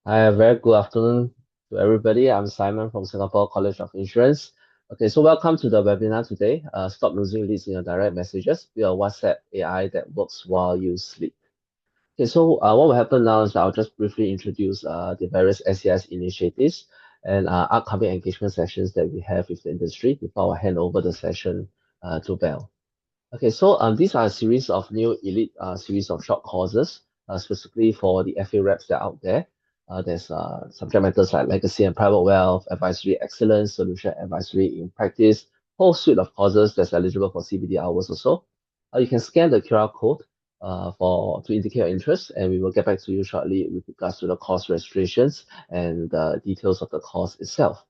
Hi, a very good afternoon to everybody. I'm Simon from Singapore College of Insurance. Okay, so welcome to the webinar today. Stop losing leads in your direct messages via WhatsApp AI that works while you sleep. Okay, so what will happen now is I'll just briefly introduce the various SES initiatives and upcoming engagement sessions that we have with the industry before I hand over the session to Val. Okay, so these are a series of new elite series of short courses, specifically for the FA reps that are out there. There's subject matters like legacy and private wealth, advisory excellence, solution advisory in practice, whole suite of courses that's eligible for CBD hours also. You can scan the QR code to indicate your interest, and we will get back to you shortly with regards to the course registrations and the details of the course itself.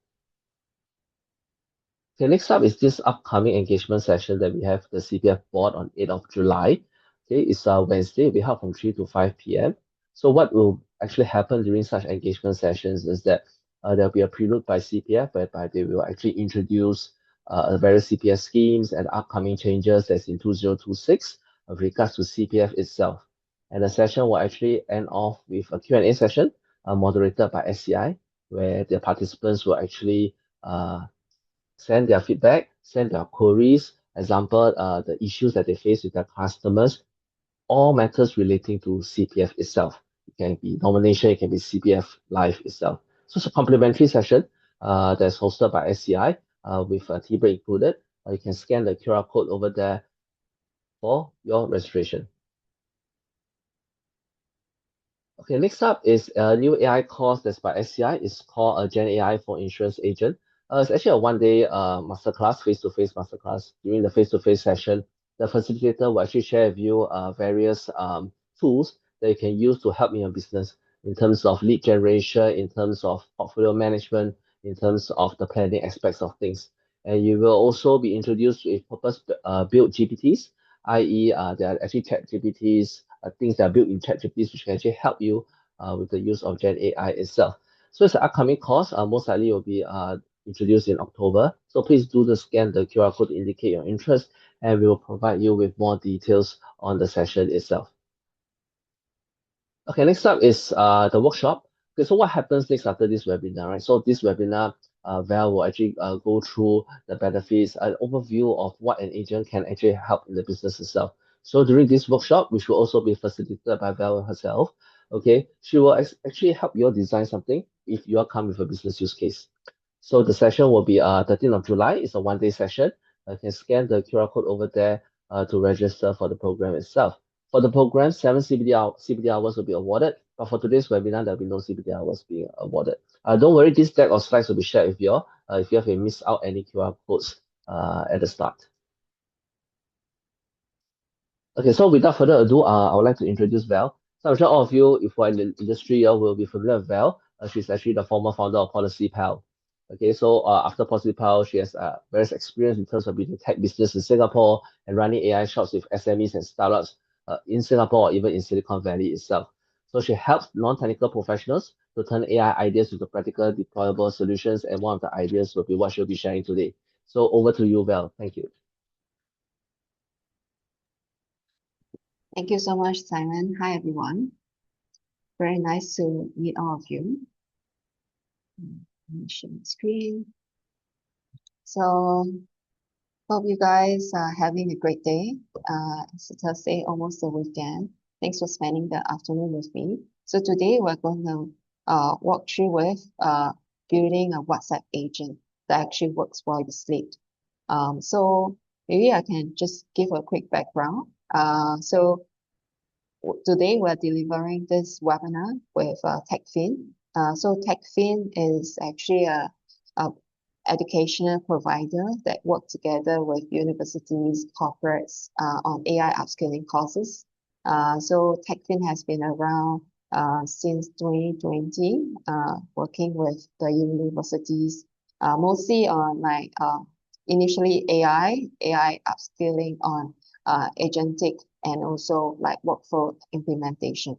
Okay, next up is this upcoming engagement session that we have the CPF board on 8th of July. Okay, it's Wednesday, it'll be held from 3 to 5 p.m. So what will actually happen during such engagement sessions is that there'll be a prelude by CPF whereby they will actually introduce various CPF schemes and upcoming changes that's in 2026 with regards to CPF itself. And the session will actually end off with a Q&A session moderated by SCI, where the participants will actually send their feedback, send their queries, example, the issues that they face with their customers, all matters relating to CPF itself. It can be nomination, it can be CPF Live itself. So it's a complimentary session that's hosted by SCI with a tea break included. You can scan the QR code over there for your registration. Okay, next up is a new AI course that's by SCI. It's called Gen AI for Insurance Agent. It's actually a one-day masterclass, face-to-face masterclass. During the face-to-face session, the facilitator will actually share with you various tools that you can use to help in your business in terms of lead generation, in terms of portfolio management, in terms of the planning aspects of things. And you will also be introduced with purpose-built GPTs, i.e., there are actually chat GPTs, things that are built in ChatGPT, which can actually help you with the use of Gen AI itself. So it's an upcoming course. Most likely will be introduced in October. So please do scan the QR code to indicate your interest, and we will provide you with more details on the session itself. Okay, next up is the workshop. Okay, so what happens next after this webinar, right? So this webinar, Val will actually go through the benefits, an overview of what an agent can actually help in the business itself. So during this workshop, which will also be facilitated by Val herself, okay, she will actually help you design something if you are come with a business use case. So the session will be 13th of July. It's a one-day session. You can scan the QR code over there to register for the program itself. For the program, 7 CPD hours will be awarded, but for today's webinar, there'll be no CPD hours being awarded. Don't worry, this deck of slides will be shared with you all if you have missed out any QR codes at the start. Okay, so without further ado, I would like to introduce Val. So I'm sure all of you, if you are in the industry, will be familiar with Val. She's actually the former founder of Policy Pal. Okay, so after Policy Pal, she has various experience in terms of building tech business in Singapore and running AI shops with SMEs and startups in Singapore or even in Silicon Valley itself. So she helps non-technical professionals to turn AI ideas into practical deployable solutions, and one of the ideas will be what she'll be sharing today. So over to you, Val. Thank you. Thank you so much, Simon. Hi, everyone. Very nice to meet all of you. Let me share the screen. So, hope you guys are having a great day. It's a Thursday, almost the weekend. Thanks for spending the afternoon with me. So today we're going to walk through with building a WhatsApp agent that actually works while you sleep. So maybe I can just give a quick background. So today we're delivering this webinar with TechFin. So TechFin is actually a educational provider that work together with universities, corporates on AI upskilling courses. So TechFin has been around since 2020, working with the universities, mostly on like initially AI upskilling on agentic and also like workflow implementation.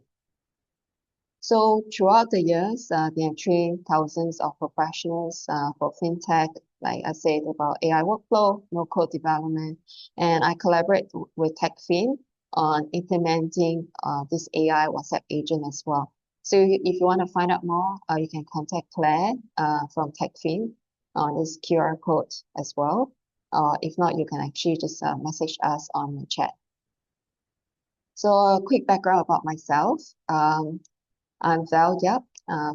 So throughout the years, they have trained thousands of professionals for fintech, like I said, about AI workflow, no code development, and I collaborate with TechFin on implementing this AI WhatsApp agent as well. So if you want to find out more, you can contact Claire from TechFin on this QR code as well. If not, you can actually just message us on the chat. So a quick background about myself. I'm Val Yap,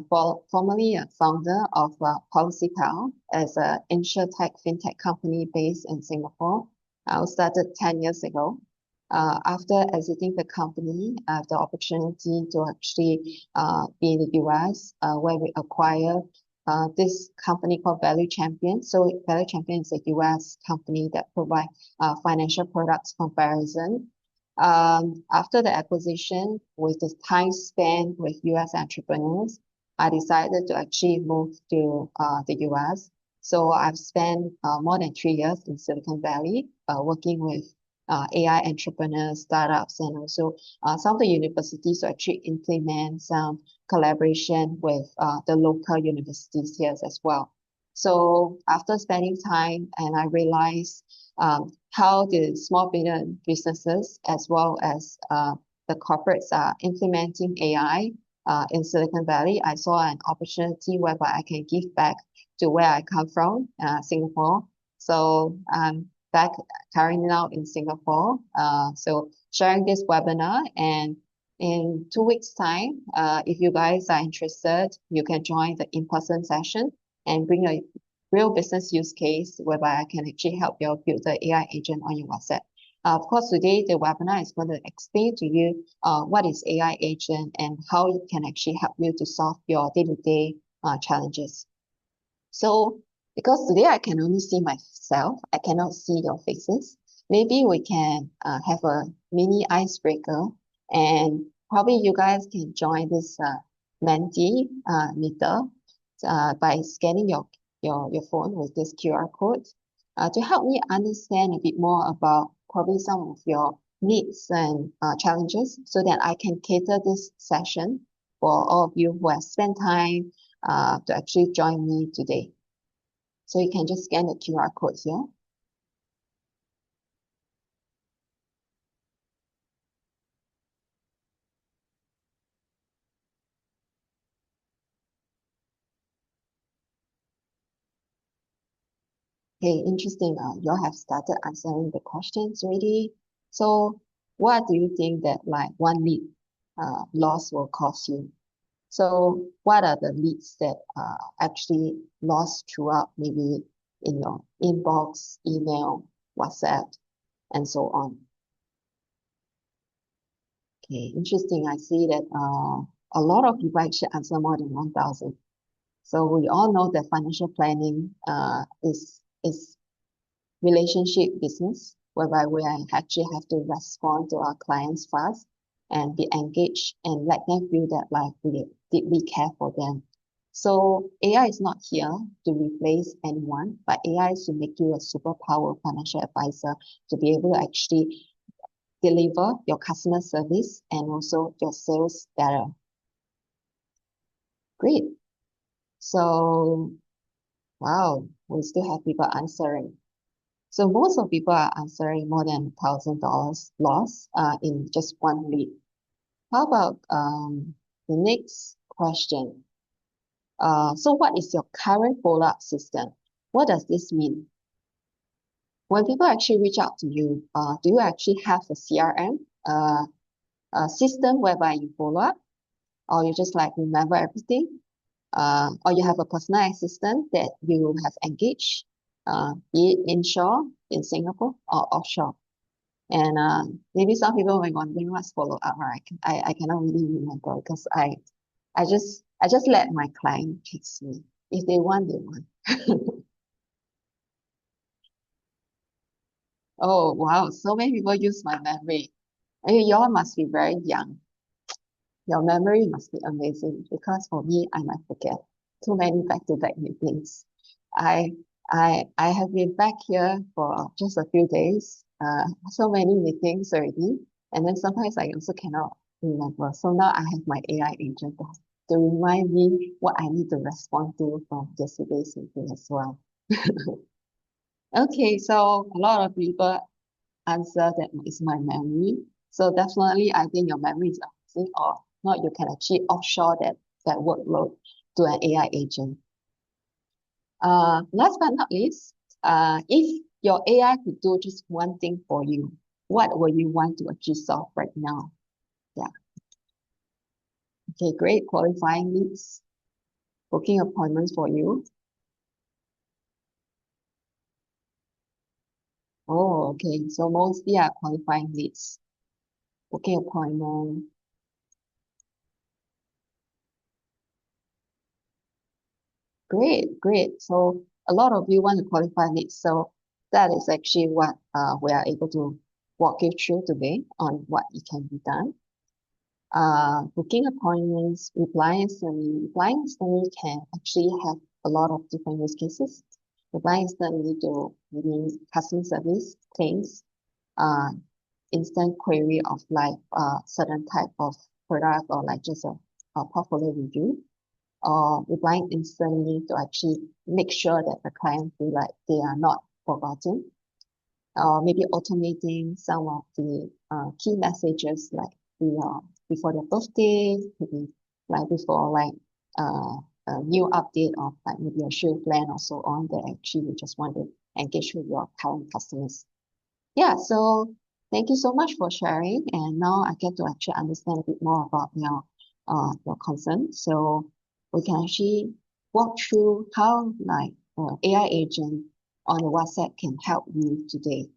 formerly a founder of PolicyPal as an insurtech fintech company based in Singapore. I started 10 years ago. After exiting the company, I have the opportunity to actually be in the US, where we acquire this company called Value Champion. So Value Champion is a US company that provide financial products comparison. After the acquisition, with the time spent with US entrepreneurs, I decided to actually move to the US. So I've spent more than 3 years in Silicon Valley, working with AI entrepreneurs, startups, and also some of the universities to actually implement some collaboration with the local universities here as well. So after spending time, and I realized how the small businesses as well as the corporates are implementing AI in Silicon Valley, I saw an opportunity whereby I can give back to where I come from, Singapore. So I'm back currently now in Singapore. So sharing this webinar, and in 2 weeks' time, if you guys are interested, you can join the in-person session and bring a real business use case whereby I can actually help you build the AI agent on your WhatsApp. Of course, today the webinar is going to explain to you what is AI agent and how it can actually help you to solve your day-to-day challenges. So because today I can only see myself, I cannot see your faces. Maybe we can have a mini icebreaker, and probably you guys can join this Mentimeter by scanning your phone with this QR code to help me understand a bit more about probably some of your needs and challenges, so that I can cater this session for all of you who have spent time to actually join me today. So you can just scan the QR code here. Okay, interesting. You all have started answering the questions already. So what do you think that like one lead loss will cost you? So what are the leads that actually lost throughout, maybe in your inbox, email, WhatsApp, and so on? Okay, interesting. I see that a lot of people actually answer more than 1,000. So we all know that financial planning is relationship business, whereby we actually have to respond to our clients fast and be engaged and let them feel that like we care for them. So AI is not here to replace anyone, but AI is to make you a superpower financial advisor to be able to actually deliver your customer service and also your sales better. Great. So, wow, we still have people answering. So most of people are answering more than $1,000 loss in just one lead. How about the next question? So what is your current follow-up system? What does this mean? When people actually reach out to you, do you actually have a CRM a system whereby you follow up, or you just like remember everything? Or you have a personal assistant that you have engaged, be it inshore in Singapore or offshore. And maybe some people may wondering what's follow up, right? I cannot really remember because I just let my client text me. If they want, they want. Oh wow, so many people use my memory. I mean, y'all must be very young. Your memory must be amazing, because for me, I might forget too many back-to-back meetings. I have been back here for just a few days, so many meetings already, and then sometimes I also cannot remember. So now I have my AI agent to remind me what I need to respond to from yesterday's meeting as well. Okay, so a lot of people answer that is my memory. So definitely, I think your memory is amazing, or not, you can actually offshore that workload to an AI agent. Last but not least, if your AI could do just one thing for you, what would you want to actually solve right now? Yeah. Okay, great. Qualifying leads, booking appointments for you. Oh, okay. So mostly are qualifying leads, booking appointment. Great, great. So a lot of you want to qualify leads. So that is actually what we are able to walk you through today on what it can be done. Booking appointments, reply instantly. Reply instantly can actually have a lot of different use cases. Reply instantly to mean customer service, claims, instant query of like certain type of product or like just a portfolio review, or replying instantly to actually make sure that the client feel like they are not forgotten, or maybe automating some of the key messages like before their birthday, maybe like before like a new update of like maybe a show plan or so on, that actually you just want to engage with your current customers. Yeah, so thank you so much for sharing. And now I get to actually understand a bit more about your concern. So we can actually walk through how like AI agent on the WhatsApp can help you today.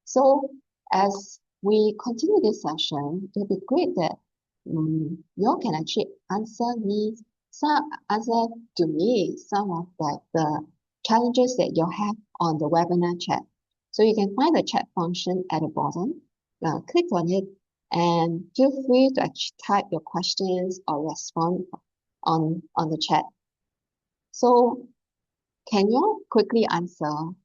So as we continue this session, it would be great that you all can actually answer to me some of like the challenges that you have on the webinar chat. So you can find the chat function at the bottom. Click on it and feel free to actually type your questions or respond on the chat. So can you quickly answer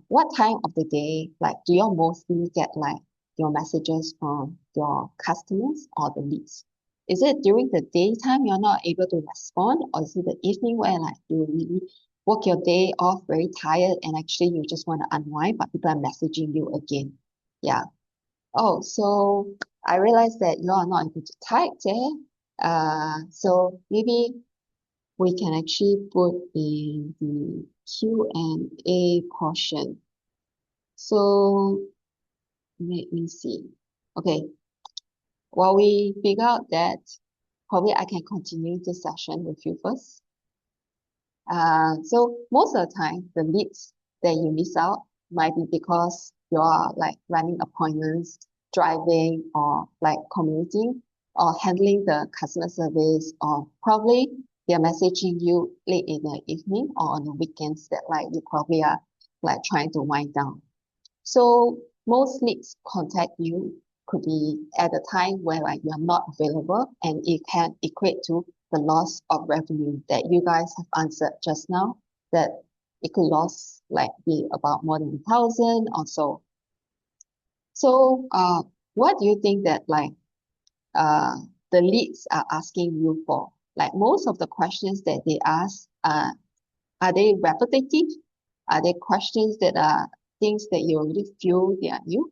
what time of the day, like, do you mostly get like your messages from your customers or the leads? Is it during the daytime you're not able to respond, or is it the evening where like you really work your day off very tired and actually you just want to unwind, but people are messaging you again? Yeah. Oh, so I realized that you are not able to type there. So maybe we can actually put in the Q&A portion. So let me see. Okay, while we figure out that, probably I can continue the session with you first. So most of the time, the leads that you miss out might be because you are like running appointments, driving, or like commuting, or handling the customer service, or probably they're messaging you late in the evening or on the weekends that like you probably are like trying to wind down. So most leads contact you could be at a time where like you are not available, and it can equate to the loss of revenue that you guys have answered just now, that it could loss like be about more than 1,000 or so. So what do you think that like the leads are asking you for? Like most of the questions that they ask, are they repetitive? Are they questions that are things that you already feel they are new?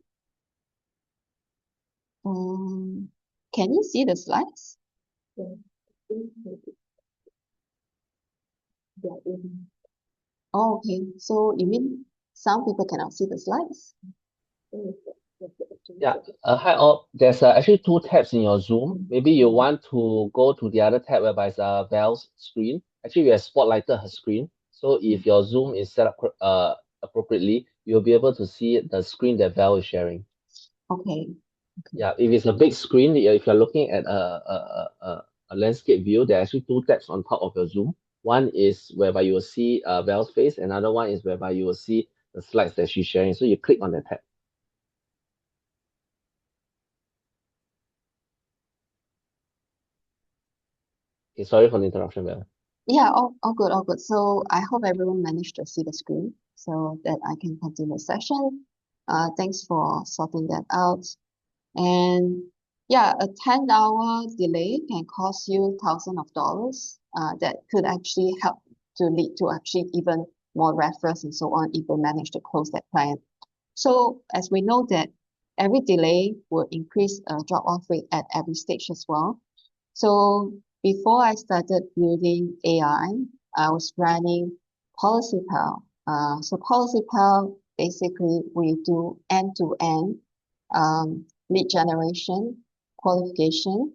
Can you see the slides? Oh, okay. So you mean some people cannot see the slides? Yeah. Hi all. There's actually two tabs in your Zoom. Maybe you want to go to the other tab whereby it's Val's screen. Actually, we have spotlighted her screen. So if your Zoom is set up appropriately, you'll be able to see the screen that Val is sharing. Okay. Yeah, if it's a big screen, if you're looking at a landscape view, there are actually two tabs on top of your Zoom. One is whereby you will see Val's face, another one is whereby you will see the slides that she's sharing. So you click on the tab. Okay, sorry for the interruption, Val. Yeah, all good, all good. So I hope everyone managed to see the screen so that I can continue the session. Thanks for sorting that out. And yeah, a 10-hour delay can cost you thousands of dollars. That could actually help to lead to actually even more referrals and so on if we manage to close that client. So as we know that every delay will increase a drop-off rate at every stage as well. So before I started building AI, I was running PolicyPal. So PolicyPal, basically we do end-to-end lead generation, qualification,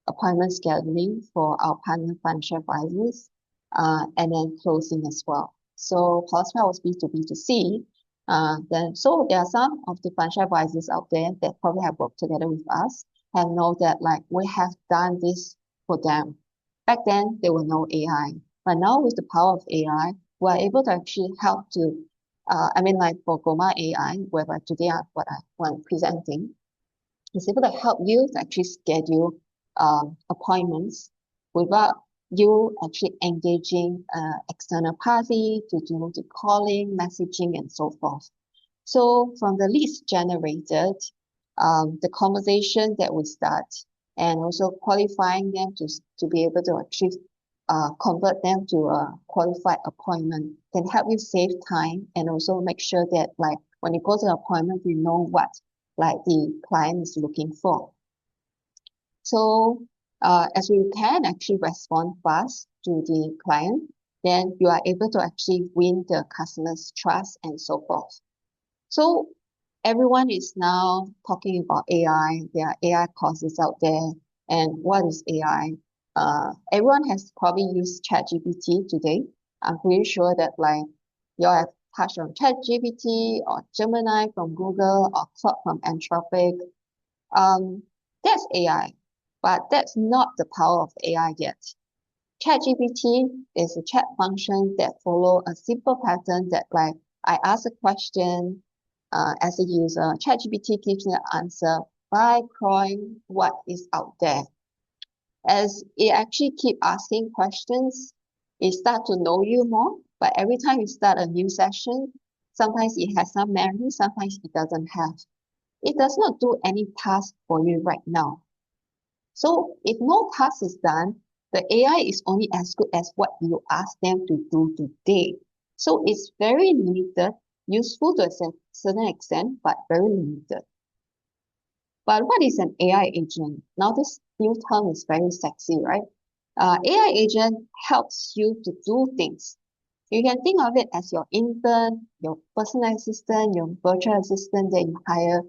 appointment scheduling for our partner financial advisors, and then closing as well. So PolicyPal was B2B2C. So there are some of the financial advisors out there that probably have worked together with us and know that like we have done this for them. Back then, there were no AI, but now with the power of AI, we're able to actually help to, like for Goma AI, whereby today what I'm presenting, is able to help you to actually schedule appointments without you actually engaging external party to do the calling, messaging, and so forth. So from the leads generated, the conversation that we start, and also qualifying them to be able to actually convert them to a qualified appointment can help you save time and also make sure that like when you go to the appointment, you know what like the client is looking for. So as we can actually respond fast to the client, then you are able to actually win the customer's trust and so forth. So everyone is now talking about AI. There are AI courses out there. And what is AI? Everyone has probably used ChatGPT today. I'm pretty sure that like you all have touched on ChatGPT or Gemini from Google or Claude from Anthropic. That's AI, but that's not the power of AI yet. ChatGPT is a chat function that follow a simple pattern that like I ask a question as a user, ChatGPT gives me an answer by crawling what is out there. As it actually keep asking questions, it start to know you more. But every time you start a new session, sometimes it has some memory, sometimes it doesn't have. It does not do any task for you right now. So if no task is done, the AI is only as good as what you ask them to do today. So it's very limited, useful to a certain extent, but very limited. But what is an AI agent? Now this new term is very sexy, right? AI agent helps you to do things. You can think of it as your intern, your personal assistant, your virtual assistant that you hire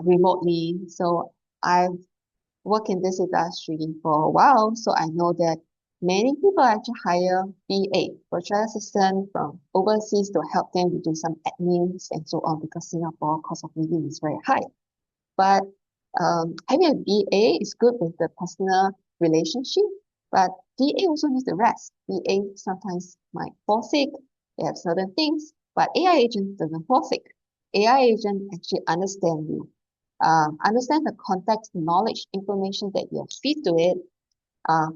remotely. So I've worked in this industry for a while, so I know that many people actually hire VA, virtual assistant from overseas to help them to do some admins and so on because Singapore cost of living is very high. But having a VA is good with the personal relationship, but VA also needs the rest. VA sometimes might fall sick, they have certain things, but AI agent doesn't fall sick. AI agent actually understand you, understand the context, knowledge, information that you feed to it,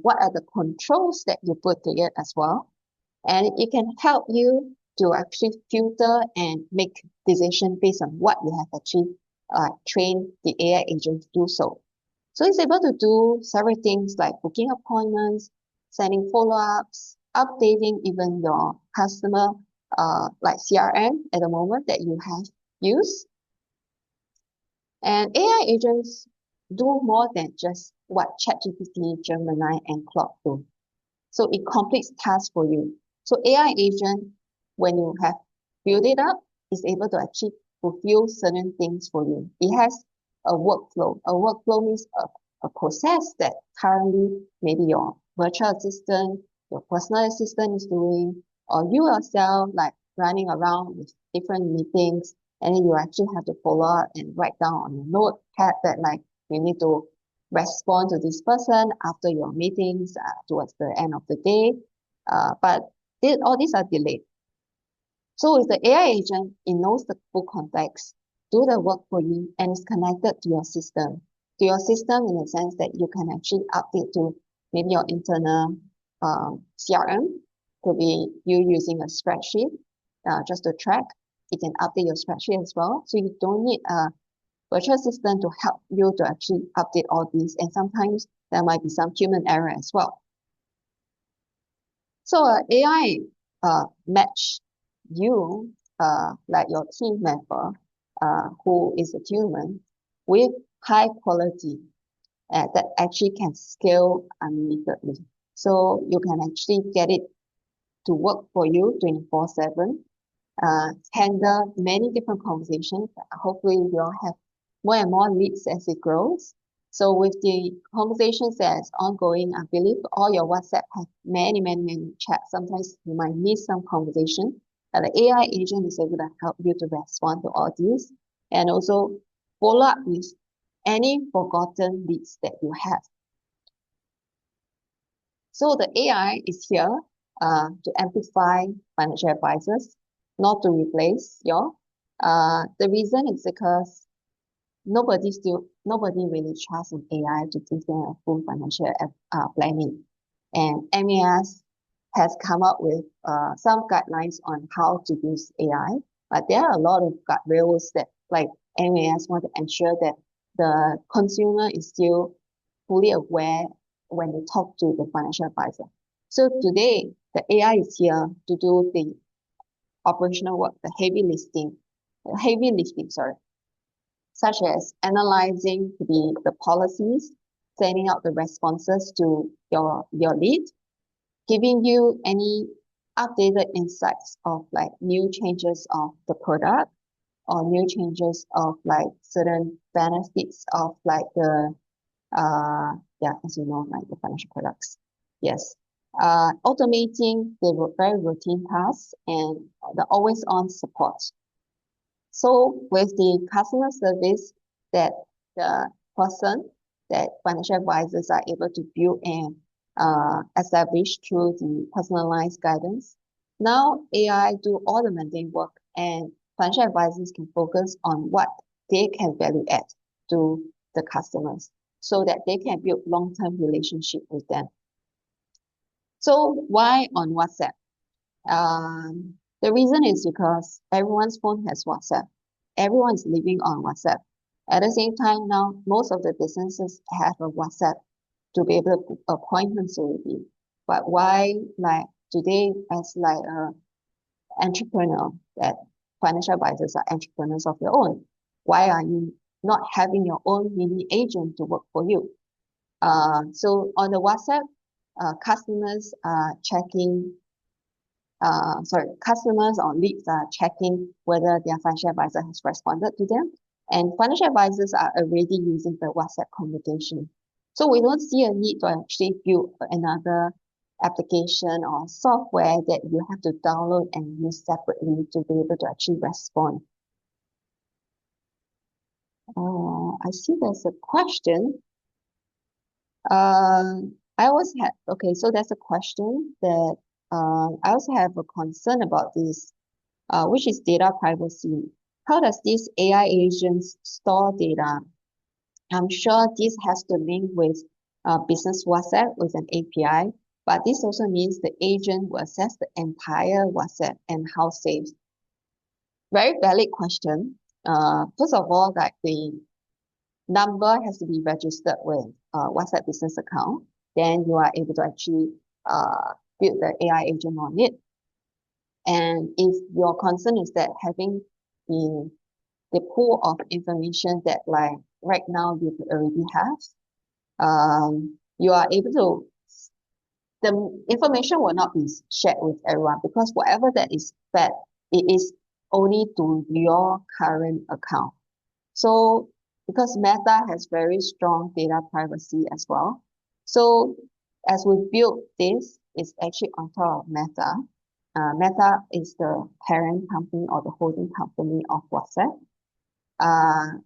what are the controls that you put to it as well, and it can help you to actually filter and make decision based on what you have actually trained the AI agent to do so. So it's able to do several things like booking appointments, sending follow-ups, updating even your customer like CRM at the moment that you have used. And AI agents do more than just what ChatGPT, Gemini, and Claude do. So it completes tasks for you. So AI agent, when you have built it up, is able to actually fulfill certain things for you. It has a workflow. A workflow means a process that currently maybe your virtual assistant, your personal assistant is doing, or you yourself like running around with different meetings, and then you actually have to follow up and write down on your notepad that like you need to respond to this person after your meetings towards the end of the day. But all these are delayed. So with the AI agent, it knows the full context, do the work for you, and is connected to your system. To your system in the sense that you can actually update to maybe your internal CRM. Could be you using a spreadsheet just to track. It can update your spreadsheet as well. So you don't need a virtual assistant to help you to actually update all these. And sometimes there might be some human error as well. So AI match you, like your team member, who is a human, with high quality. that actually can scale unlimitedly. So you can actually get it to work for you 24/7, handle many different conversations. Hopefully we'll have more and more leads as it grows. So with the conversations that's ongoing, I believe all your WhatsApp have many chats. Sometimes you might miss some conversation. And the AI agent is able to help you to respond to all these and also follow up with any forgotten leads that you have. So the AI is here to amplify financial advisors, not to replace your. The reason is because nobody really trusts an AI to give them a full financial planning. And MAS has come up with some guidelines on how to use AI, but there are a lot of guardrails that like MAS want to ensure that the consumer is still fully aware when they talk to the financial advisor. So today, the AI is here to do the operational work, the heavy lifting, such as analyzing the policies, sending out the responses to your lead, giving you any updated insights of like new changes of the product or new changes of like certain benefits of like the as you know, like the financial products. Yes. Automating the very routine tasks and the always on support. So with the customer service that the person that financial advisors are able to build and establish through the personalized guidance, now AI do all the mundane work and financial advisors can focus on what they can value add to the customers so that they can build long-term relationship with them. So why on WhatsApp? The reason is because everyone's phone has WhatsApp. Everyone is living on WhatsApp. At the same time now, most of the businesses have a WhatsApp to be able to book appointments already. But why like today as like a entrepreneur, that financial advisors are entrepreneurs of their own, why are you not having your own mini agent to work for you? So on the WhatsApp, customers are checking customers or leads are checking whether their financial advisor has responded to them. And financial advisors are already using the WhatsApp communication. So we don't see a need to actually build another application or software that you have to download and use separately to be able to actually respond. I see there's a question. So there's a question that I also have a concern about this, which is data privacy. How does this AI agents store data? I'm sure this has to link with business WhatsApp with an API, but this also means the agent will access the entire WhatsApp and how safe. Very valid question. First of all, like the number has to be registered with WhatsApp business account. Then you are able to actually build the AI agent on it. And if your concern is that having the pool of information that like right now you already have, you are able to, the information will not be shared with everyone because whatever that is fed, it is only to your current account. So because Meta has very strong data privacy as well. So as we build this, it's actually on top of Meta. Meta is the parent company or the holding company of WhatsApp.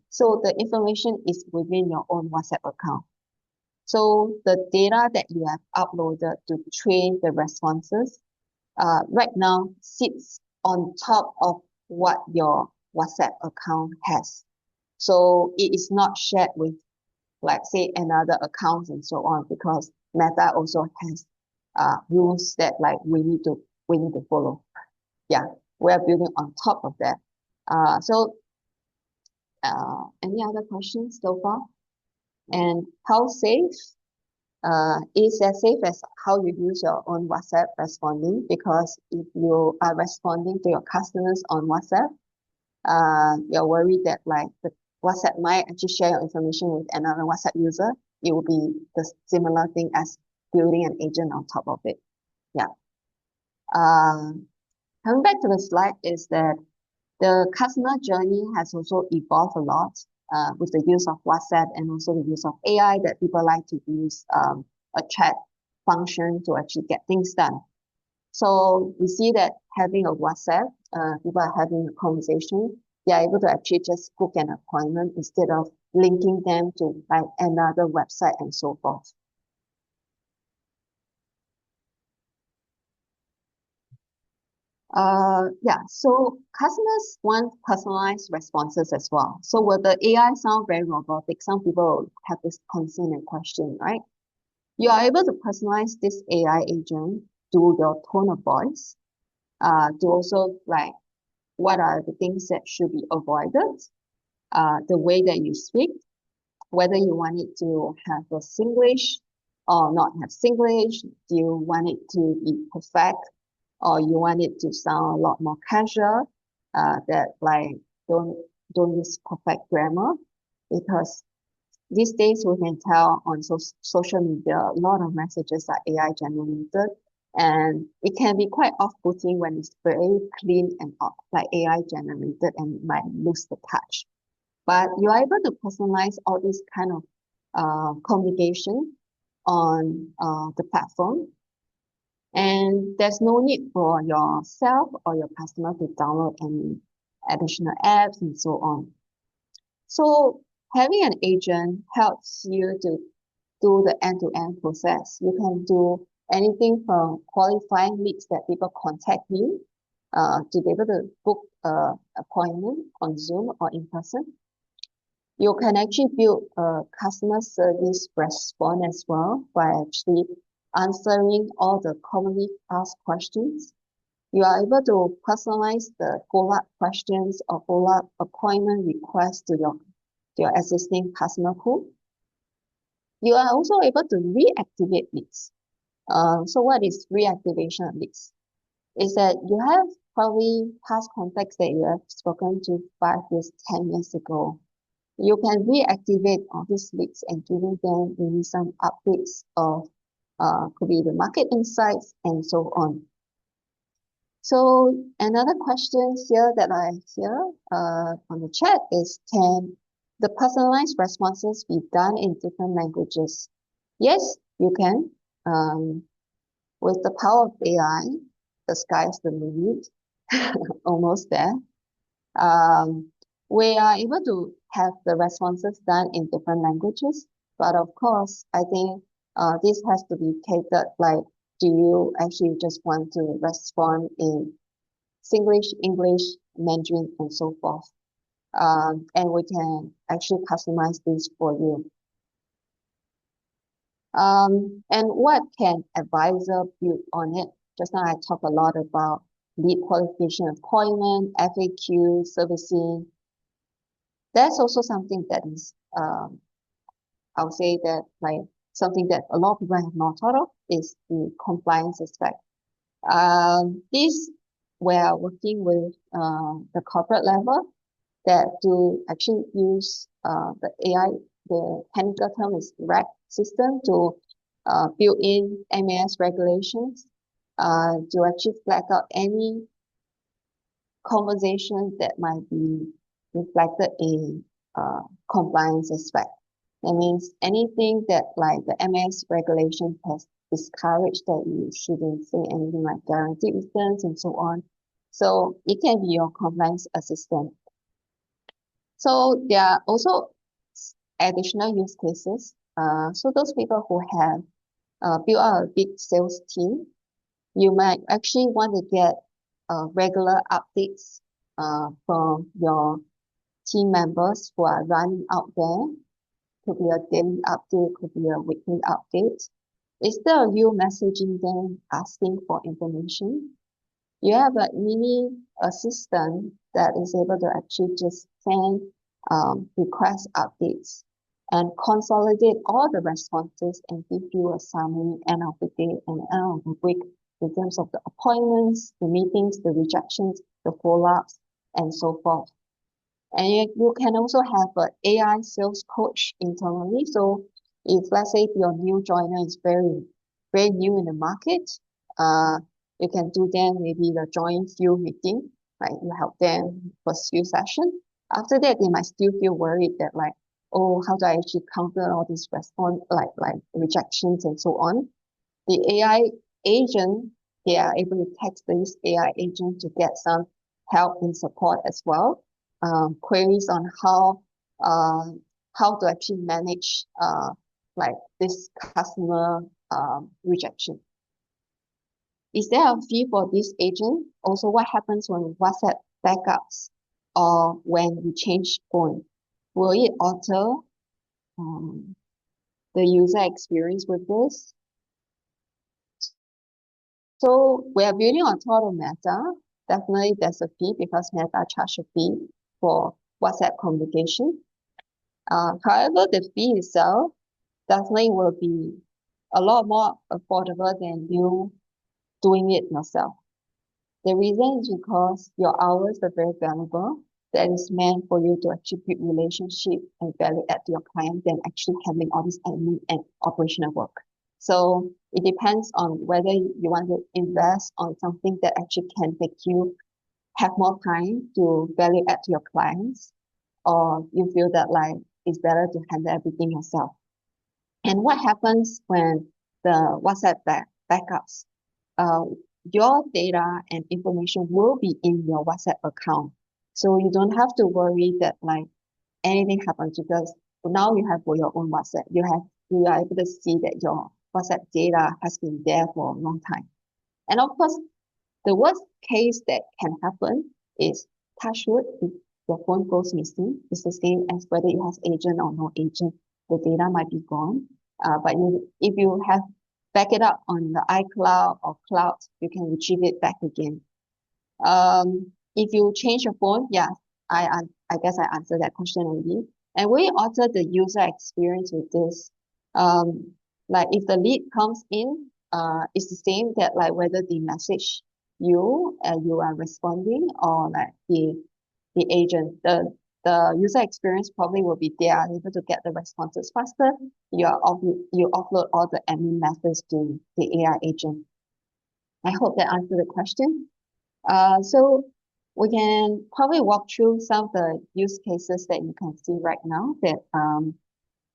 So the information is within your own WhatsApp account. So the data that you have uploaded to train the responses, right now sits on top of what your WhatsApp account has. So it is not shared with, like say, another account and so on, because Meta also has rules that like we need to follow. Yeah, we are building on top of that. Any other questions so far? And how safe? Is as safe as how you use your own WhatsApp responding, because if you are responding to your customers on WhatsApp, you're worried that like the WhatsApp might actually share your information with another WhatsApp user, it will be the similar thing as building an agent on top of it. Yeah. Coming back to the slide is that the customer journey has also evolved a lot with the use of WhatsApp and also the use of AI that people like to use a chat function to actually get things done. So we see that having a WhatsApp, people are having a conversation, they are able to actually just book an appointment instead of linking them to like another website and so forth. Yeah, so customers want personalized responses as well. So will the AI sound very robotic? Some people have this concern and question, right? You are able to personalize this AI agent to your tone of voice, to also like what are the things that should be avoided, the way that you speak, whether you want it to have a Singlish or not have Singlish, do you want it to be perfect, or you want it to sound a lot more casual, that like don't use perfect grammar, because these days we can tell on social media a lot of messages are AI generated, and it can be quite off-putting when it's very clean and like AI generated and might lose the touch. But you are able to personalize all this kind of communication on the platform, and there's no need for yourself or your customer to download any additional apps and so on. So having an agent helps you to do the end-to-end process. You can do anything from qualifying leads that people contact you to be able to book an appointment on Zoom or in person. You can actually build a customer service response as well by actually answering all the commonly asked questions. You are able to personalize the follow-up questions or follow-up appointment requests to your existing customer pool. You are also able to reactivate leads. So what is reactivation of leads? Is that you have probably past contacts that you have spoken to 5 years, 10 years ago. You can reactivate all these leads and giving them maybe some updates of could be the market insights and so on. So another question here that I hear on the chat is, can the personalized responses be done in different languages? Yes, you can. With the power of AI, the sky's the limit, almost there. We are able to have the responses done in different languages, but of course, I think this has to be catered, like, do you actually just want to respond in Singlish, English, Mandarin, and so forth? And we can actually customize this for you. And what can advisor build on it? Just now I talked a lot about lead qualification appointment, FAQ, servicing. That's also something that is, I would say that like something that a lot of people have not thought of is the compliance aspect. This we are working with the corporate level that to actually use the AI, the technical term is RAG system, to build in MAS regulations to actually flag out any conversation that might be reflected in compliance aspect. That means anything that like the MAS regulation has discouraged that you shouldn't say anything like guaranteed returns and so on. So it can be your compliance assistant. So there are also additional use cases. So those people who have built out a big sales team, you might actually want to get regular updates from your team members who are running out there. Could be a daily update, could be a weekly update. Instead of you messaging them asking for information, you have a mini assistant that is able to actually just send request updates and consolidate all the responses and give you a summary end of the day and end of the week in terms of the appointments, the meetings, the rejections, the follow-ups, and so forth. And you can also have an AI sales coach internally. So If let's say your new joiner is very new in the market, you can do them maybe the join few meeting, right? You help them first few sessions. After that, they might still feel worried that like, oh, how do I actually counter all these response like rejections and so on. The AI agent, they are able to text this AI agent to get some help and support as well. Queries on how to actually manage like this customer rejection. Is there a fee for this agent? Also, what happens when WhatsApp backups or when we change phone? Will it alter the user experience with this? So we are building on top of Meta. Definitely there's a fee because Meta charge a fee for WhatsApp communication. However, the fee itself definitely will be a lot more affordable than you doing it yourself. The reason is because your hours are very valuable. That is meant for you to actually build relationship and value add to your client than actually handling all this admin and operational work. So it depends on whether you want to invest on something that actually can make you have more time to value add to your clients, or you feel that like it's better to handle everything yourself. And what happens when the WhatsApp backups? Your data and information will be in your WhatsApp account. So you don't have to worry that like anything happens because now you have for your own WhatsApp. You are able to see that your WhatsApp data has been there for a long time. And of course, the worst case that can happen is touch wood, if your phone goes missing. It's the same as whether it has agent or no agent. The data might be gone. But if you have back it up on the iCloud or cloud, you can retrieve it back again. If you change your phone, yeah, I guess I answered that question already. And we alter the user experience with this. Like if the lead comes in, it's the same that like whether the message you you are responding or like the agent. The user experience probably will be they are able to get the responses faster. You offload all the admin methods to the AI agent. I hope that answered the question. So we can probably walk through some of the use cases that you can see right now that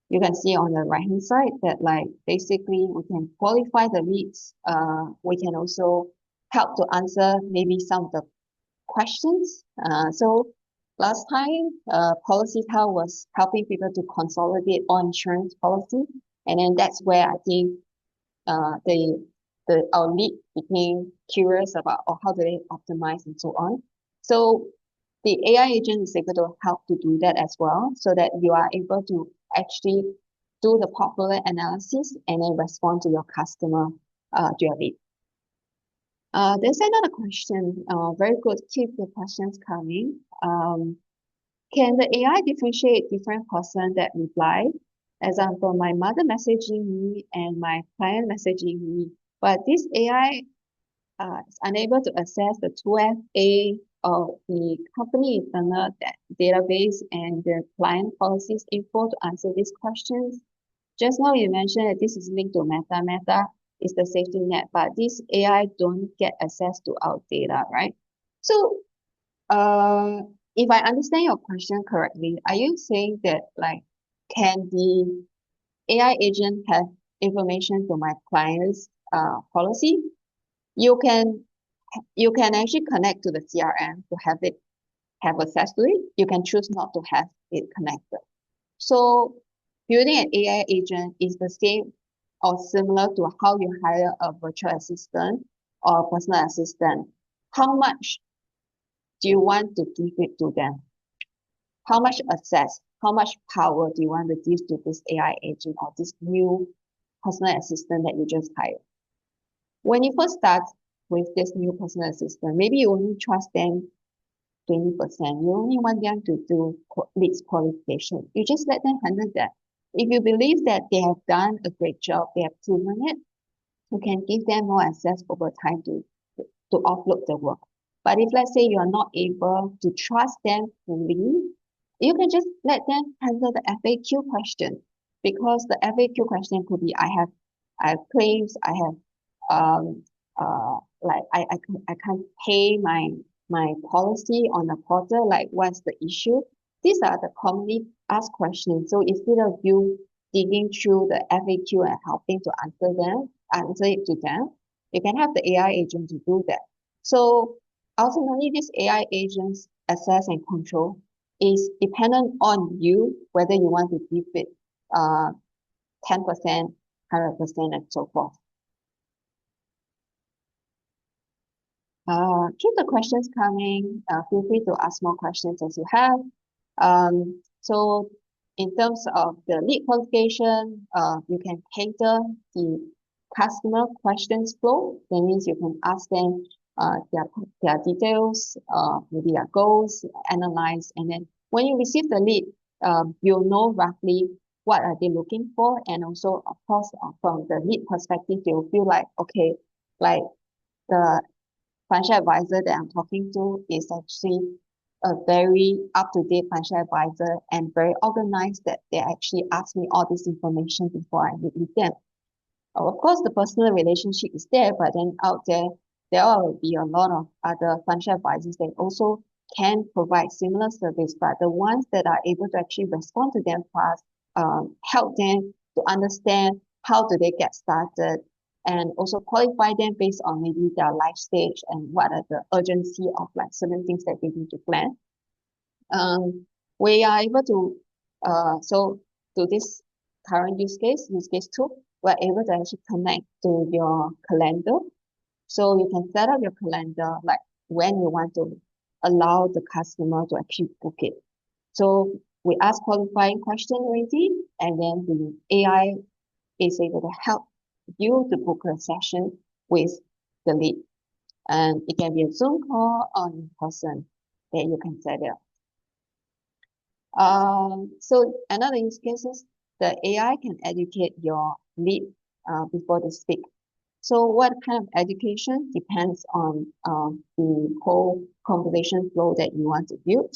you can see on the right hand side that like basically we can qualify the leads. We can also help to answer maybe some of the questions. So last time, PolicyTel was helping people to consolidate all insurance policy, and then that's where I think our lead became curious about how do they optimize and so on. So the AI agent is able to help to do that as well, so that you are able to actually do the portfolio analysis and then respond to your customer to your lead. There's another question. Very good. Keep the questions coming. Can the AI differentiate different person that reply? Example, my mother messaging me and my client messaging me, but this AI is unable to access the 2FA of the company internal database and the client policies info to answer these questions. Just now you mentioned that this is linked to Meta. Meta is the safety net, but this AI don't get access to our data, right? So, if I understand your question correctly, are you saying that like, can the AI agent have information to my client's policy? You can actually connect to the CRM to have access to it. You can choose not to have it connected. So building an AI agent is the same or similar to how you hire a virtual assistant or a personal assistant. How much do you want to give it to them? How much access, how much power do you want to give to this AI agent or this new personal assistant that you just hired? When you first start with this new personal assistant, maybe you only trust them 20%. You only want them to do leads qualification. You just let them handle that. If you believe that they have done a great job, they have proven it, you can give them more access over time to offload the work. But if let's say you are not able to trust them fully, you can just let them handle the FAQ question. because the FAQ question could be, I have claims, I have like I can't pay my policy on the portal, like what's the issue? These are the commonly asked questions. So instead of you digging through the FAQ and helping to answer it to them, you can have the AI agent to do that. So ultimately, this AI agent's access and control is dependent on you, whether you want to give it 10%, 100%, and so forth. Keep the questions coming. Feel free to ask more questions as you have. So in terms of the lead qualification, you can cater the customer questions flow. That means you can ask them their details, maybe their goals, analyze, and then when you receive the lead, you'll know roughly what are they looking for, and also of course from the lead perspective, they'll feel like, okay, like the financial advisor that I'm talking to is actually a very up-to-date financial advisor and very organized, that they actually ask me all this information before I meet with them. Of course, the personal relationship is there, but then out there will be a lot of other financial advisors that also can provide similar service, but the ones that are able to actually respond to them fast, help them to understand how do they get started, and also qualify them based on maybe their life stage and what are the urgency of like certain things that they need to plan. We are able to, so to this current use case 2, we're able to actually connect to your calendar. So you can set up your calendar like when you want to allow the customer to actually book it. So we ask qualifying question already, and then the AI is able to help you to book a session with the lead. And it can be a Zoom call or in person that you can set it up. So another use case is the AI can educate your lead before they speak. So what kind of education depends on the whole conversation flow that you want to build.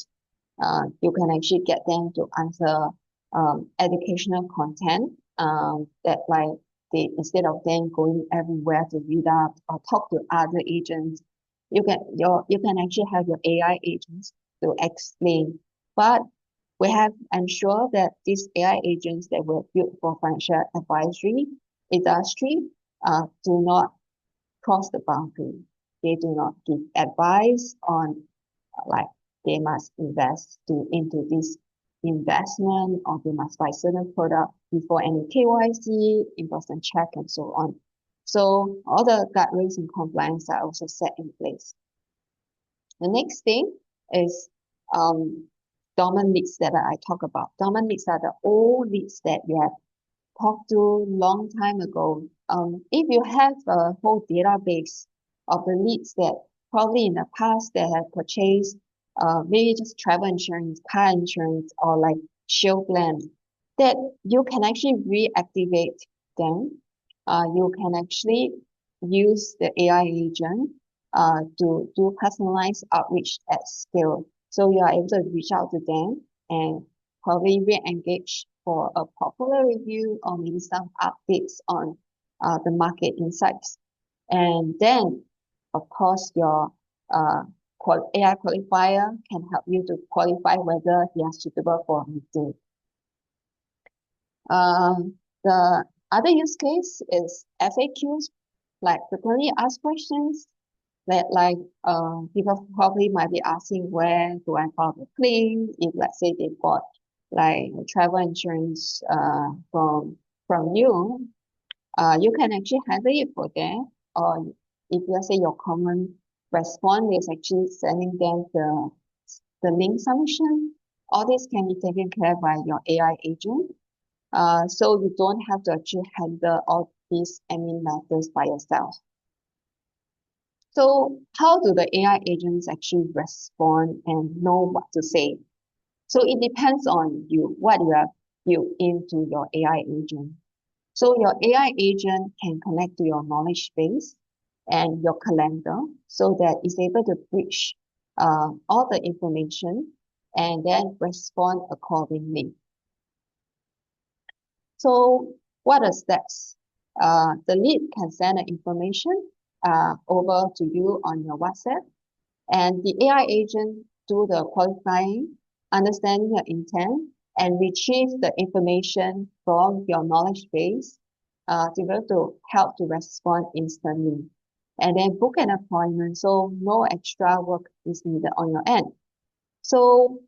You can actually get them to answer educational content that like they, instead of them going everywhere to read up or talk to other agents, you can actually have your AI agents to explain. But we have ensured that these AI agents that were built for financial advisory industry do not cross the boundary. They do not give advice on like they must invest into this investment, or they must buy certain product before any KYC, investment check, and so on. So all the guidelines and compliance are also set in place. The next thing is dormant leads that I talk about. Dormant leads are the old leads that you have talked to long time ago. If you have a whole database of the leads that probably in the past they have purchased maybe just travel insurance, car insurance, or like shield plan, that you can actually reactivate them. You can actually use the AI agent to do personalized outreach at scale. So you are able to reach out to them and probably re-engage for a portfolio review or maybe some updates on the market insights. And then, of course, your AI qualifier can help you to qualify whether they are suitable for a meeting. The other use case is FAQs, like frequently asked questions that like people probably might be asking, where do I file the claim if let's say they bought like travel insurance from you. You can actually handle it for them, or if let's say your common response is actually sending them the link submission, all this can be taken care by your AI agent. So you don't have to actually handle all these admin matters by yourself. So how do the AI agents actually respond and know what to say? So it depends on you, what you have built into your AI agent. So your AI agent can connect to your knowledge base and your calendar so that it's able to bridge all the information and then respond accordingly. So what are the steps? The lead can send the information over to you on your WhatsApp, and the AI agent do the qualifying, understanding your intent, and retrieve the information from your knowledge base to be able to help to respond instantly. And then book an appointment, so no extra work is needed on your end. So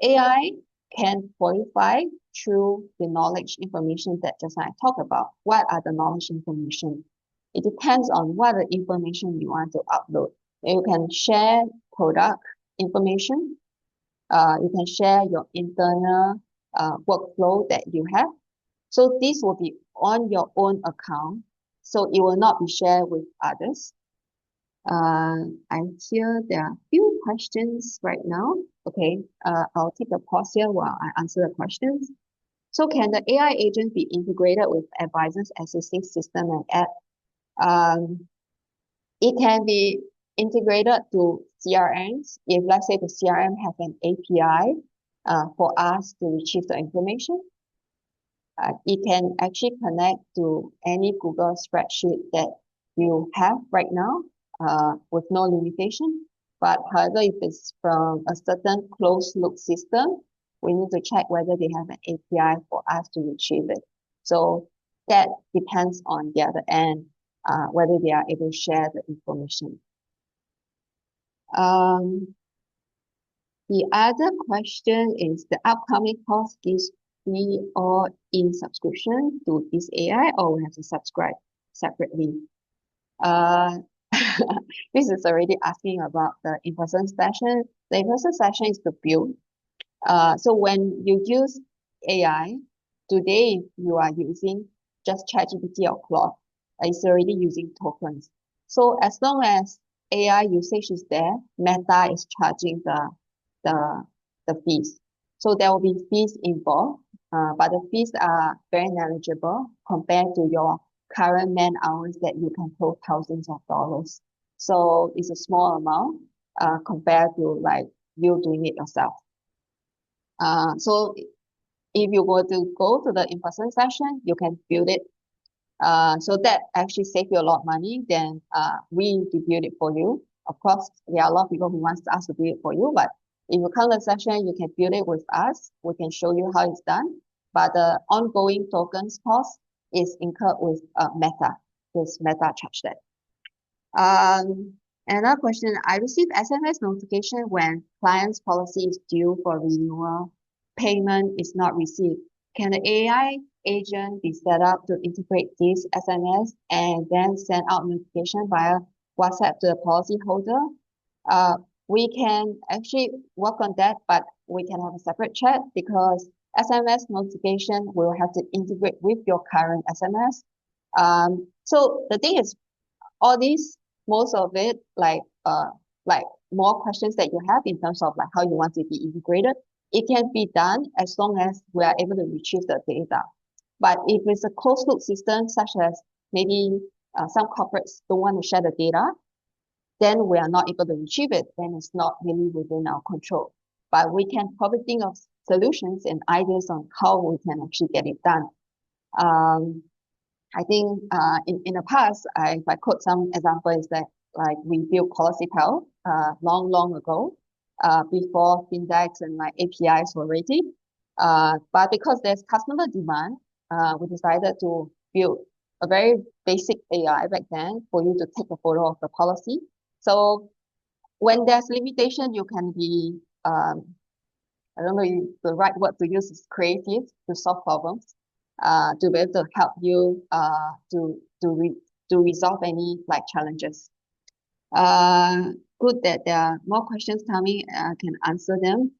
AI can qualify through the knowledge information that just I talked about. What are the knowledge information? It depends on what the information you want to upload. You can share product information. You can share your internal workflow that you have. So this will be on your own account. So it will not be shared with others. I hear there are a few questions right now. Okay, I'll take a pause here while I answer the questions. So can the AI agent be integrated with advisors' existing system and app? It can be integrated to CRMs. If let's say the CRM have an API for us to retrieve the information, it can actually connect to any Google spreadsheet that you have right now with no limitation. But however, if it's from a certain closed loop system, we need to check whether they have an API for us to retrieve it. So that depends on the other end, whether they are able to share the information. The other question is the upcoming course gives free or in subscription to this AI, or we have to subscribe separately. This is already asking about the in-person session. The in-person session is the build. So when you use AI, today you are using just ChatGPT or Claude, it's already using tokens. So as long as AI usage is there, Meta is charging the fees. So there will be fees involved, but the fees are very negligible compared to your current man hours that you can pay thousands of dollars. So it's a small amount compared to like you doing it yourself. So if you were to go to the in-person session, you can build it. So that actually save you a lot of money. Then we to build it for you. Of course, there are a lot of people who wants us to build it for you, but if you come to the session, you can build it with us. We can show you how it's done. But the ongoing tokens cost is incurred with Meta. Because Meta charge that. Another question, I received SMS notification when client's policy is due for renewal. Payment is not received. Can the AI agent be set up to integrate this SMS and then send out notification via WhatsApp to the policyholder? We can actually work on that, but we can have a separate chat because SMS notification will have to integrate with your current SMS. So the thing is, all these, most of it, like more questions that you have in terms of like how you want to be integrated, it can be done as long as we are able to retrieve the data. But if it's a closed loop system, such as maybe some corporates don't want to share the data, then we are not able to retrieve it, then it's not really within our control. But we can probably think of solutions and ideas on how we can actually get it done. I think in the past, if I quote some examples that like we built PolicyPal long ago, before Findex and like APIs were ready. But because there's customer demand, we decided to build a very basic AI back then for you to take a photo of the policy. So when there's limitation, you can be, I don't know the right word to use is creative to solve problems, to be able to help you to resolve any like challenges. Good that there are more questions coming. I can answer them.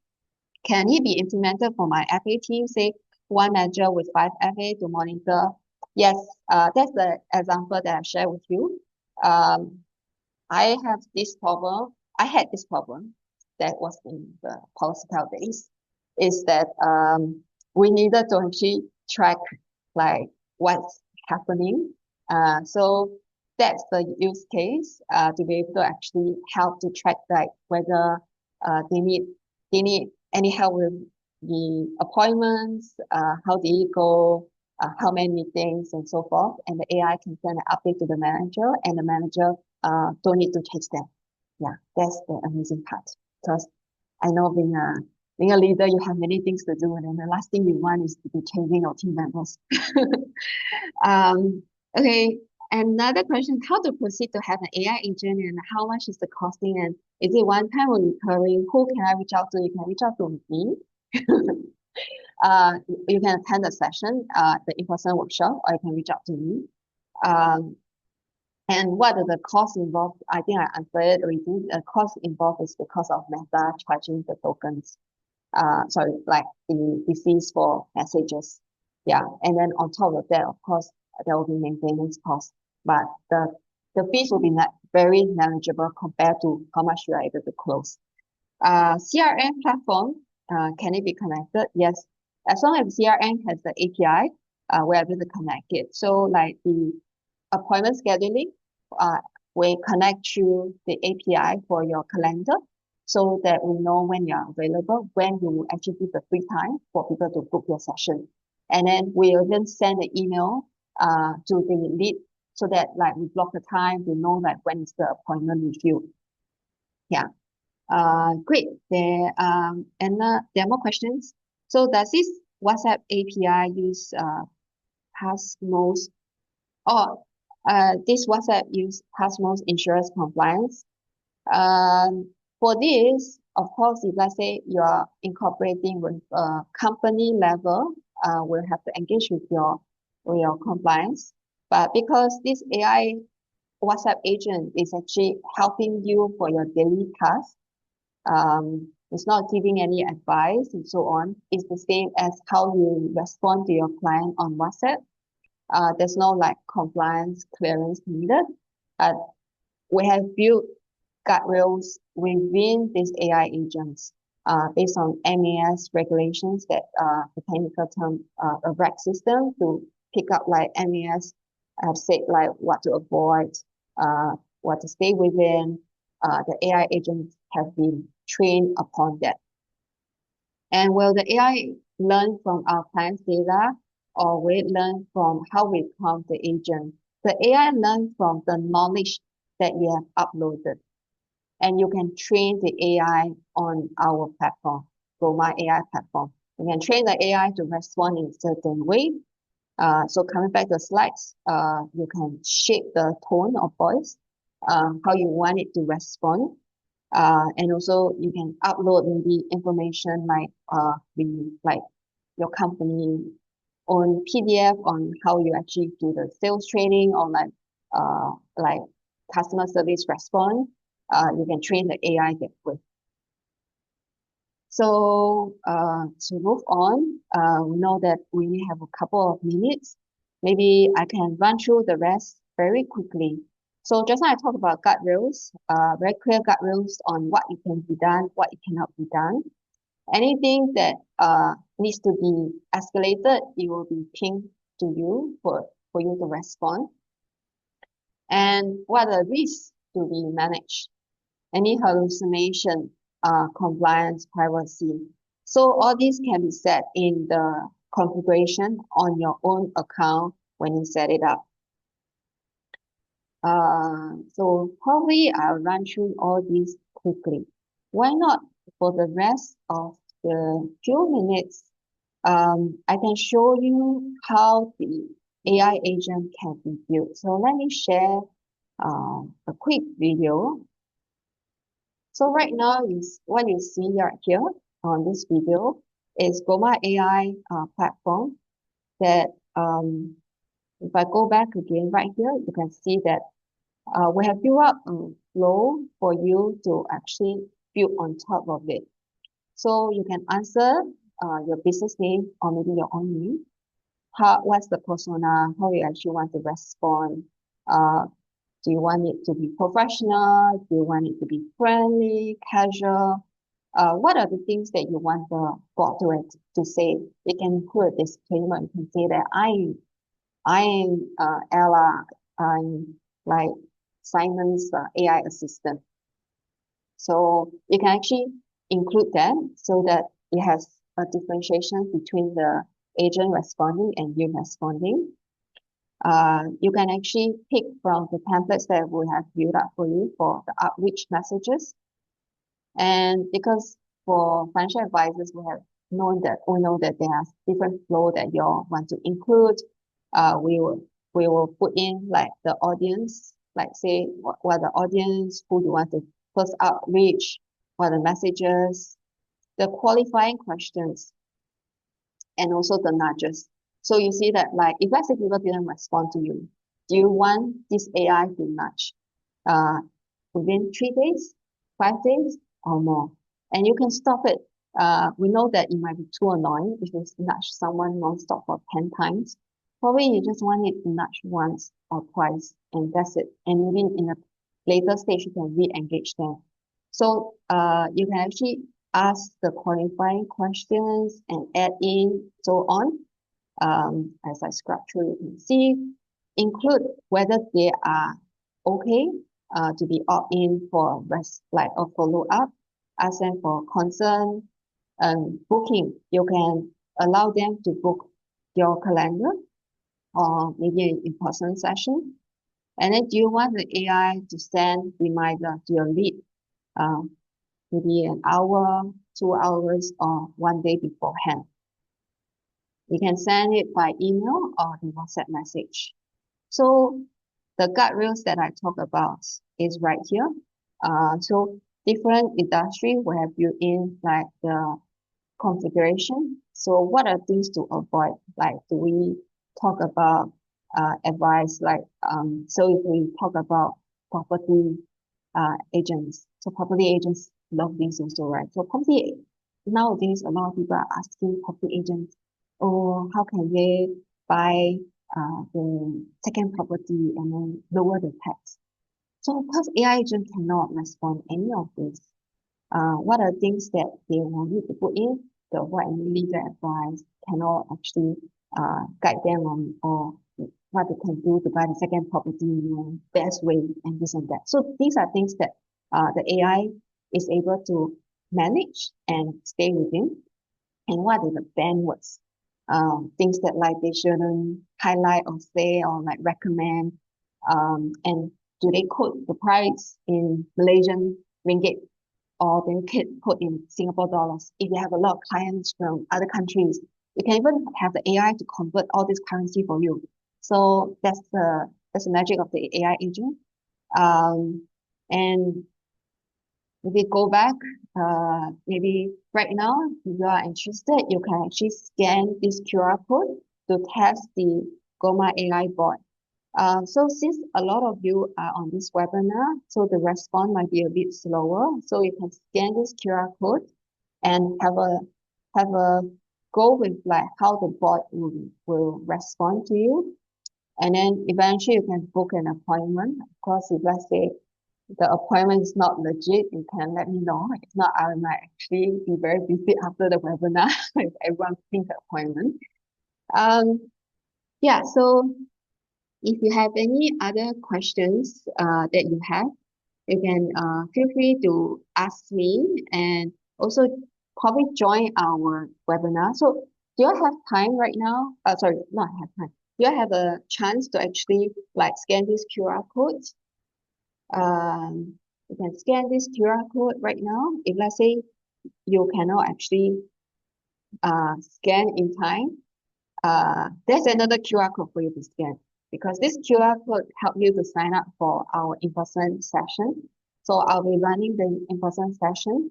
Can it be implemented for my FA team? Say one manager with 5 FA to monitor. Yes, that's the example that I shared with you. I have this problem. I had this problem that was in the PolicyPal days. Is that we needed to actually track like what's happening. So that's the use case to be able to actually help to track like whether they need any help with the appointments, how did it go, how many meetings and so forth, and the AI can send an update to the manager, and the manager don't need to change them. Yeah, that's the amazing part. Because I know being a leader, you have many things to do, and then the last thing you want is to be changing your team members. Okay, another question, how to proceed to have an AI agent and how much is the costing, and is it one time or recurring? Who can I reach out to? You can reach out to me. You can attend the session, the in-person workshop, or you can reach out to me. And what are the costs involved? I think I answered it already. The cost involved is because of Meta charging the tokens. Sorry, like the fees for messages. Yeah, and then on top of that, of course, there will be maintenance costs, but the fees will be very manageable compared to how much you are able to close. CRM platform, can it be connected? Yes, as long as CRM has the API, we're able to connect it. So like the appointment scheduling, we connect to the API for your calendar so that we know when you are available, when you actually give the free time for people to book your session. And then we'll then send an email to the lead so that like we block the time, we know like when is the appointment review. Yeah. Great. There there are more questions. So does this WhatsApp API use Passmo's or this WhatsApp use Passmo's insurance compliance? For this, of course, if let's say you are incorporating with a company level, we'll have to engage with your compliance. But because this AI WhatsApp agent is actually helping you for your daily tasks, it's not giving any advice and so on. It's the same as how you respond to your client on WhatsApp. There's no like compliance clearance needed. We have built guardrails within these AI agents based on MAS regulations that the technical term a RAG system to pick up like MAS have said like what to avoid, what to stay within. The AI agents have been trained upon that. And will the AI learn from our client's data or will it learn from how we prompt the agent? The AI learns from the knowledge that you have uploaded. And you can train the AI on our platform, GoMa AI platform. You can train the AI to respond in a certain way. So coming back to the slides, you can shape the tone of voice, how you want it to respond. And also you can upload maybe information like like your company own PDF on how you actually do the sales training or like customer service response. You can train the AI that way. So to move on, we know that we have a couple of minutes. Maybe I can run through the rest very quickly. So just now I talked about guardrails, very clear guardrails on what it can be done, what it cannot be done. Anything that needs to be escalated, it will be pinged to you for you to respond. And what are the risks to be managed? Any hallucination, compliance, privacy. So all these can be set in the configuration on your own account when you set it up. So probably I'll run through all these quickly. Why not for the rest of the few minutes, I can show you how the AI agent can be built. So let me share a quick video. So right now is what you see right here on this video is GoMa AI platform that if I go back again right here, you can see that we have built up a flow for you to actually build on top of it. So you can answer your business name or maybe your own name. What's the persona? How you actually want to respond? Do you want it to be professional? Do you want it to be friendly, casual? What are the things that you want the bot to say? You can include a disclaimer. You can say that I am Ella. I'm like Simon's AI assistant. So you can actually include that so that it has a differentiation between the agent responding and you responding. You can actually pick from the templates that we have built up for you for the outreach messages. And because for financial advisors, we know that there are different flow that you all want to include. We will put in like the audience, like say what the audience, who you want to first outreach, what are the messages, the qualifying questions, and also the nudges. So you see that like if let's say people didn't respond to you, do you want this AI to nudge within 3 days, 5 days, or more? And you can stop it. We know that it might be too annoying if you nudge someone non-stop for 10 times. Probably you just want it to nudge once or twice, and that's it. And maybe in a later stage, you can re-engage them. So you can actually ask the qualifying questions and add in so on. As I scrub through, you can see, include whether they are okay to be opt-in for like a follow-up, ask them for concern, booking. You can allow them to book your calendar or maybe an in-person session. And then do you want the AI to send reminder to your lead? Maybe an hour, 2 hours, or 1 day beforehand. You can send it by email or the WhatsApp message. So the guardrails that I talk about is right here. So different industry will have built in like the configuration. So what are things to avoid? Like do we talk about advice like so if we talk about property agents, so property agents love this also, right? So property nowadays a lot of people are asking property agents, oh, how can they buy the second property and then lower the tax? So of course AI agent cannot respond any of this. What are things that they will need to put in to avoid any legal advice, cannot actually guide them on or what they can do to buy the second property in the best way and this and that. So these are things that the AI is able to manage and stay within. And what are the ban words? Things that like they shouldn't highlight or say or like recommend. And do they quote the price in Malaysian ringgit or they can put in Singapore dollars? If you have a lot of clients from other countries, you can even have the AI to convert all this currency for you. So that's the magic of the AI agent. And if we go back, maybe right now, if you are interested, you can actually scan this QR code to test the Goma AI bot. So since a lot of you are on this webinar, so the response might be a bit slower. So you can scan this QR code and have a go with like how the bot will respond to you. And then eventually you can book an appointment. Of course, if let's say the appointment is not legit, you can let me know. If not, I might actually be very busy after the webinar if everyone thinks the appointment. Yeah, so if you have any other questions that you have, you can feel free to ask me and also probably join our webinar. So do you have time right now? Sorry, not have time. Do you have a chance to actually like scan this QR code? You can scan this QR code right now. If let's say you cannot actually scan in time, there's another QR code for you to scan because this QR code help you to sign up for our in-person session. So I'll be running the in-person session.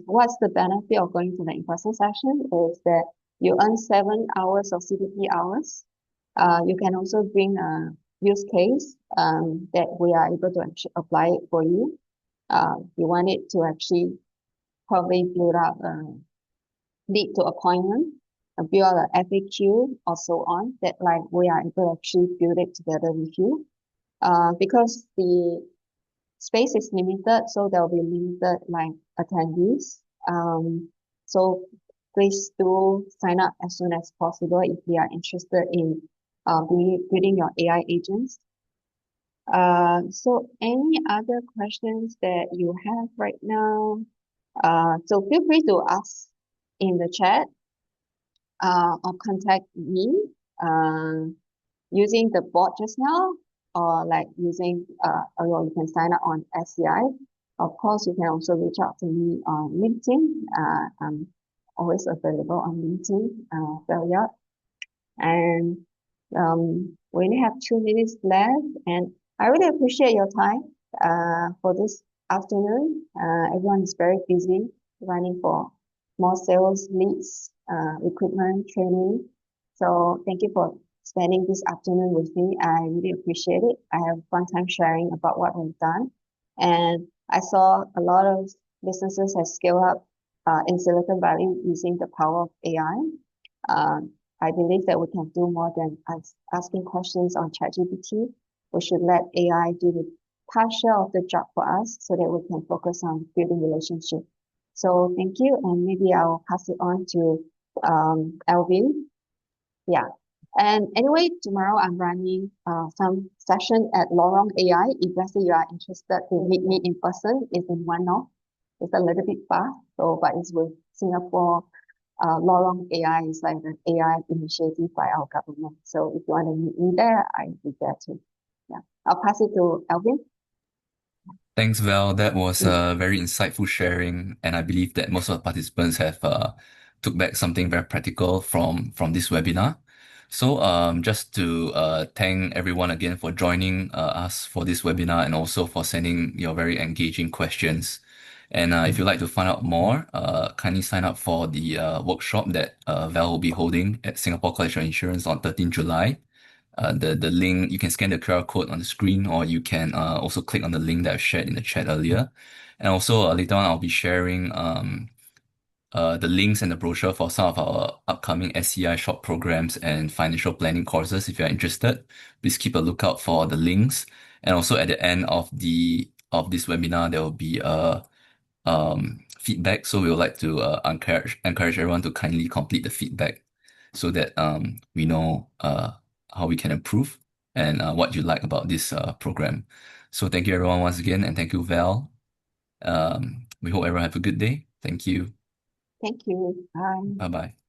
What's the benefit of going to the in-person session is that you earn 7 hours of CPP hours. You can also bring a use case that we are able to actually apply it for you. You want it to actually probably build up a lead to appointment, build out an FAQ or so on that like we are able to actually build it together with you. Because the space is limited, so there will be limited like attendees. So please do sign up as soon as possible if you are interested in building your AI agents. So any other questions that you have right now? So feel free to ask in the chat. or contact me using the bot just now, or like using or you can sign up on SCI. Of course, you can also reach out to me on LinkedIn. I'm always available on LinkedIn, Velia. And we only have 2 minutes left, and I really appreciate your time for this afternoon. Everyone is very busy running for more sales leads, recruitment, training. So thank you for spending this afternoon with me. I really appreciate it. I have a fun time sharing about what we've done. And I saw a lot of businesses have scaled up in Silicon Valley using the power of AI. I believe that we can do more than asking questions on ChatGPT. We should let AI do the partial of the job for us so that we can focus on building relationship. So thank you, and maybe I'll pass it on to Alvin. Yeah. And anyway, tomorrow I'm running some session at Lorong AI. If let's say you are interested to meet me in person, it's in One North. It's a little bit far, so but it's with Singapore. Lorong AI is like an AI initiative by our government. So if you want to meet me there, I'll be there too. Yeah. I'll pass it to Alvin. Thanks, Val. That was Mm. a very insightful sharing, and I believe that most of the participants have took back something very practical from this webinar. So, just to thank everyone again for joining us for this webinar and also for sending your very engaging questions. And if you'd like to find out more, kindly sign up for the workshop that Val will be holding at Singapore College of Insurance on 13 July. The link, you can scan the QR code on the screen, or you can also click on the link that I shared in the chat earlier. And also later on, I'll be sharing the links and the brochure for some of our upcoming SCI short programs and financial planning courses. If you're interested, please keep a lookout for the links. And also at the end of this webinar, there will be a feedback. So we would like to encourage everyone to kindly complete the feedback so that we know how we can improve and what you like about this program. So thank you everyone once again, and thank you, Val. We hope everyone have a good day. Thank you. Thank you. Bye. Bye bye.